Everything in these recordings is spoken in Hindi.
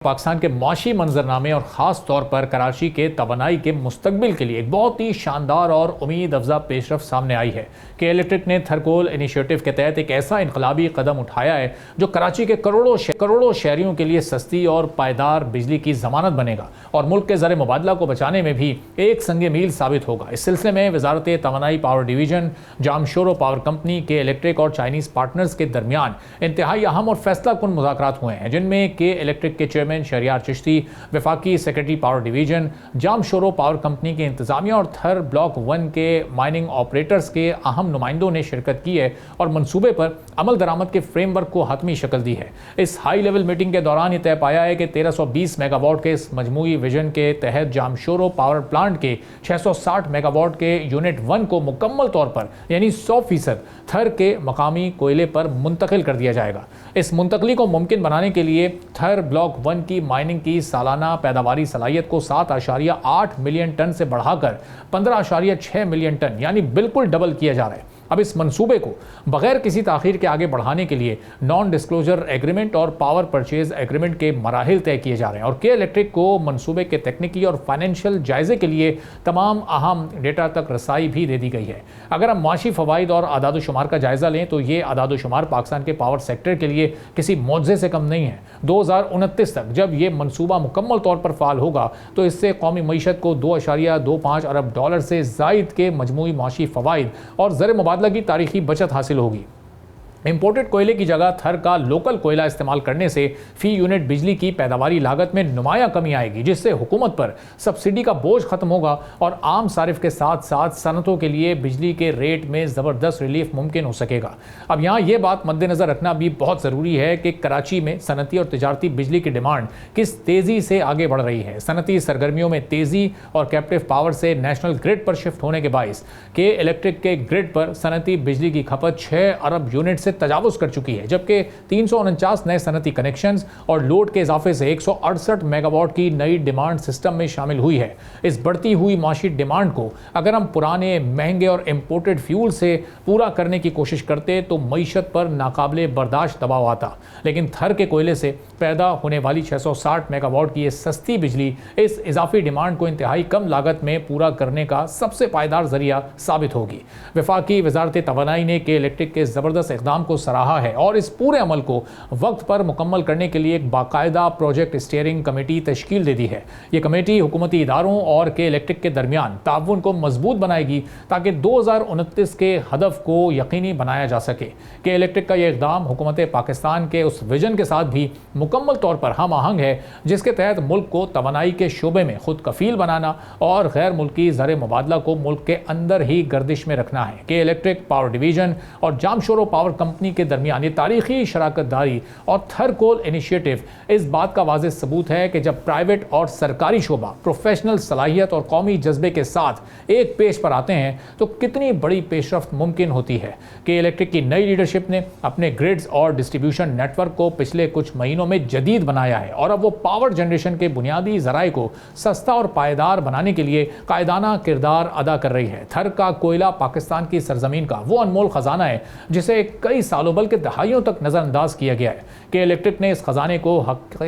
पाकिस्तान के मौशी मंजरनामे और ख़ास तौर पर कराची के तवानाई के मुस्तकबिल के लिए एक बहुत ही शानदार और उम्मीद अफजा पेशरफ सामने आई है कि इलेक्ट्रिक ने थरकोल इनिशिएटिव के तहत एक ऐसा इनकलाबी कदम उठाया है जो कराची के करोड़ों शहरियों के लिए सस्ती और पायदार बिजली की जमानत बनेगा और मुल्क के ज़र मुबादला को बचाने में भी एक संगे मील साबित होगा। इस सिलसिले में वजारत तवानाई power division, Jamshoro power company, K electric और चाइनीज़ पार्टनर्स के दरमियान इंतहाई अहम और फैसला कुन मुज़ाकरात हुए हैं, जिनमें के इलेक्ट्रिक के चेयरमैन शहरियार चिश्ती, वफाकी secretary power division, Jamshoro power company के इंतजामिया और थर ब्लॉक 1 के माइनिंग ऑपरेटर्स के अहम नुमाइंदों ने शिरकत की है और मनसूबे पर अमल दरामद के फ्रेमवर्क को हतमी शक्ल दी है। इस हाई लेवल मीटिंग के दौरान यह तय पाया है कि 1320 मेगावाट के इस मजमूई विजन के तहत जामशोरो पावर प्लांट के 660 मेगावाट के यूनिट 1 को मुकम्मल तौर पर यानी 100% थर के मकामी कोयले पर मुंतकिल कर दिया जाएगा। इस मुंतकली को मुमकिन बनाने के लिए थर ब्लॉक 1 की माइनिंग की सालाना पैदावारी सलाहियत को 7.8 मिलियन टन से बढ़ाकर 15.6 मिलियन टन यानी बिल्कुल डबल किया जा रहा है। अब इस मंसूबे को बगैर किसी ताखीर के आगे बढ़ाने के लिए नॉन डिस्क्लोजर एग्रीमेंट और पावर परचेज एग्रीमेंट के मराहिल तय किए जा रहे हैं और के इलेक्ट्रिक को मंसूबे के तकनीकी और फाइनेंशियल जायजे के लिए तमाम अहम डेटा तक रसाई भी दे दी गई है। अगर हम माशी फ़वाइद और आदादोशुमार का जायज़ा लें तो ये आदादोशुमार पाकिस्तान के पावर सेक्टर के लिए किसी मौजे से कम नहीं है। 2029 तक जब ये मनसूबा मुकम्मल तौर पर फ़ाल होगा तो इससे कौमी मईशत को $2.25 अरब से ज़ायद के मजमूई माशी फ़वाइद और ज़र मुबादला की तारीखी बचत हासिल होगी। इंपोर्टेड कोयले की जगह थर का लोकल कोयला इस्तेमाल करने से फी यूनिट बिजली की पैदावारी लागत में नुमाया कमी आएगी, जिससे हुकूमत पर सब्सिडी का बोझ खत्म होगा और आम सारिफ के साथ साथ सनतों के लिए बिजली के रेट में ज़बरदस्त रिलीफ मुमकिन हो सकेगा। अब यहाँ ये बात मद्देनज़र रखना भी बहुत ज़रूरी है कि कराची में सनती और तिजारती बिजली की डिमांड किस तेज़ी से आगे बढ़ रही है। सनती सरगर्मियों में तेज़ी और कैप्टिव पावर से नेशनल ग्रिड पर शिफ्ट होने के बाइस के इलेक्ट्रिक के ग्रिड पर सनती बिजली की खपत 6 अरब यूनिट तजावुज कर चुकी है, जबकि 349 नए सनती कनेक्शंस और लोड के इजाफे से 168 मेगावाट की नई डिमांड सिस्टम में शामिल हुई है। इस बढ़ती हुई माशी डिमांड को अगर हम पुराने महंगे और इंपोर्टेड फ्यूल से पूरा करने की कोशिश करते तो मईशत पर नाकाबिले बर्दाश्त दबाव आता, लेकिन थर के कोयले से पैदा होने वाली 660 मेगावाट की ये सस्ती बिजली इस इजाफी डिमांड को इंतहाई कम लागत में पूरा करने का सबसे पायदार जरिया साबित होगी। वफाकी वजारत तवानाई ने के इलेक्ट्रिक के ज़बरदस्त इक़दाम को सराहा है और इस पूरे अमल को वक्त पर मुकम्मल करने के लिए एक बाकायदा प्रोजेक्ट स्टीयरिंग कमेटी तश्कील दे दी है। ये कमेटी हुकूमती इदारों और के इलेक्ट्रिक के दरमियान ताउन को मजबूत बनाएगी ताकि 2029 के हदफ को यकीनी बनाया जा सके। के इलेक्ट्रिक का यह इक़दाम हुकूमत पाकिस्तान के उस विजन के साथ भी मुकम्मल तौर पर हम आहंग है जिसके तहत मुल्क को तवानाई के शोबे में खुद कफील बनाना और गैर मुल्की ज़र मुबादला को मुल्क के अंदर ही गर्दिश में रखना है। के इलेक्ट्रिक पावर डिवीजन और जामशोरो पावर कंपनी के दरमियान ये तारीखी शराकत दारी और थर कोल इनिशिएटिव इस बात का वाज़ेह सबूत है कि जब प्राइवेट और सरकारी शोबा प्रोफेशनल सलाहियत और कौमी जज्बे के साथ एक पेश पर आते हैं तो कितनी बड़ी पेशरफ्त मुमकिन होती है। के इलेक्ट्रिक की नई लीडरशिप ने अपने ग्रिड्स और डिस्ट्रीब्यूशन नेटवर्क को पिछले कुछ महीनों में जदीद बनाया है और अब वो पावर जनरेशन के बुनियादी ज़राए को सस्ता और पायदार बनाने के लिए कायदाना किरदार अदा कर रही है। थर का कोयला पाकिस्तान की सरजमीन का वो अनमोल खजाना है जिसे कई सालों बल्कि दहाइयों तक नज़रअंदाज किया गया है। कि इलेक्ट्रिक ने इस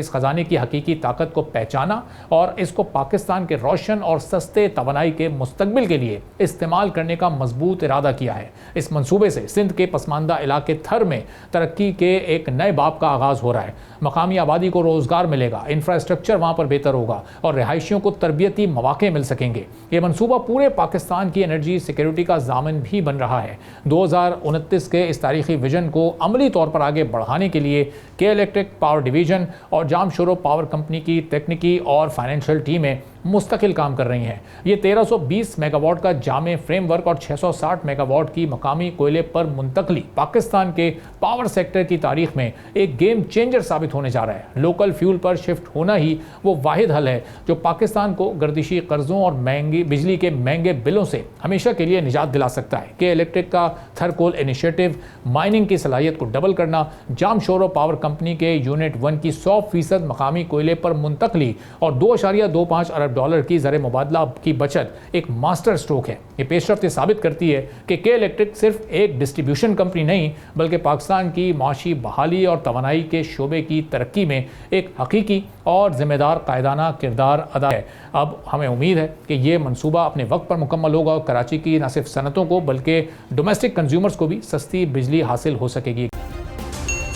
खजाने की हकीकी ताकत को पहचाना और इसको पाकिस्तान के रोशन और सस्ते तवानाई के मुस्तकबिल के लिए इस्तेमाल करने का मजबूत इरादा किया है। इस मंसूबे से सिंध के पसमानदा इलाके थर में तरक्की के एक नए बाब का आगाज़ हो रहा है। मकामी आबादी को रोज़गार मिलेगा, इंफ्रास्ट्रक्चर वहाँ पर बेहतर होगा और रिहायशियों को तरबियती मौके मिल सकेंगे। ये मनसूबा पूरे पाकिस्तान की एनर्जी सिक्योरिटी का ज़ामिन भी बन रहा है। 2029 के इस तारीखी विजन को अमली तौर पर आगे बढ़ाने के लिए के इलेक्ट्रिक पावर डिवीजन और जामशोरो पावर कंपनी की तकनीकी और फाइनेंशियल टीमें मुस्तकिल काम कर रही हैं। ये 1320 मेगावाट का जामे फ्रेमवर्क और 660 मेगावाट की मकामी कोयले पर मुंतकली पाकिस्तान के पावर सेक्टर की तारीख में एक गेम चेंजर साबित होने जा रहा है। लोकल फ्यूल पर शिफ्ट होना ही वो वाहिद हल है जो पाकिस्तान को गर्दिशी कर्जों और महंगी बिजली के महंगे बिलों से हमेशा के लिए निजात दिला सकता है। के इलेक्ट्रिक का थर कोल इनिशिएटिव माइनिंग की सलाहियत को डबल करना, जामशोरो पावर कंपनी के यूनिट 1 की 100% मकामी कोयले पर मुंतकली और $2.25 अरब की ज़र मुबादला की बचत एक मास्टर स्ट्रोक है। ये पेशरफ्त साबित करती है कि के इलेक्ट्रिक सिर्फ एक डिस्ट्रीब्यूशन कंपनी नहीं बल्कि पाकिस्तान की माशी बहाली और तवानाई के शोबे की तरक्की में एक हकीकी और जिम्मेदार कायदाना किरदार अदा है। अब हमें उम्मीद है कि ये मंसूबा अपने वक्त पर मुकम्मल होगा और कराची की न सिर्फ सनतों को बल्कि डोमेस्टिक कंज्यूमर्स को भी सस्ती बिजली हासिल हो सकेगी।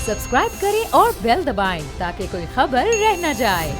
सब्सक्राइब करें और बेल दबाएं ताकि कोई खबर रह न जाए।